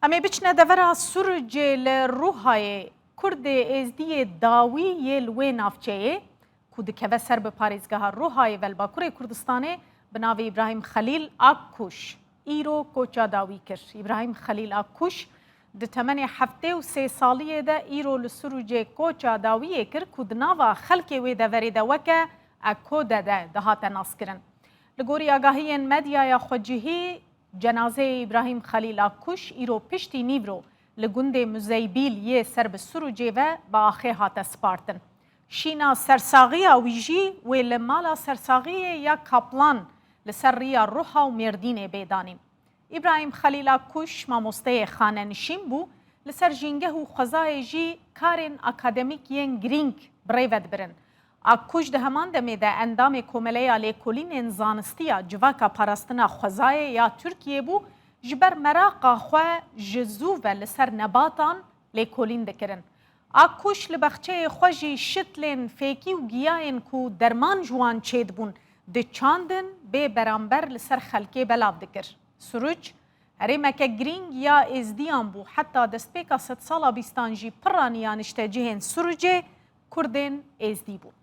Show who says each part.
Speaker 1: Em ê biçine devera Sirûcê li Rûhayê Kurdê Êzdiyê dawî yê li wê navçeyê ku dikeve ser bi parêzgeha Rûhayê Velbakurê Kurdistanê bi navê İbrahim Xelîl Akkuş îro koça dawî kir. İbrahim Xelîl Akkuş di temenê heftê û sê saliyê de îro li Sirûcê koça dawiyê kir ku di nava xelkê wê deverê de weke Ekode de dihate naskirin. Li gorî agahiyên medyaya xwecihî cenazeyê İbrahim Xelîl Akkuş îro piştî nîvro li gundê Müzeybîl yê ser bi Sirûcê ve bi axê hate spartin. Şîna sersaxiya wî jî wê li mala sersaxiyê ya Kaplan li ser rêya Ruha û Mêrdînê bêdanî. İbrahim Xelîl Akkuş mamosteyê xanenişîn bû, li ser jîngeh û xwezayê jî karên akademîk yên girîng birêve dibirin. Akkuş di heman demê de endamê komeleya lêkolînên zanistiya civaka parastina xwezayê ya Tirkiyê bû ji ber meraqa xwe ji zû ve li ser nebatan lêkolîn dikirin. Akkuş li bexçeyê xwe jî şitlên fêkî û giyayên ku derman ji wan çêdibûn diçandin bê beramber li ser xelkê belav dikir. Siruc herêmeke girîng ya Êzdiyan bû, heta destpêka sed sala bîstan jî pira nîya niştecihên Sirûcê Kurdên Êzdî bû.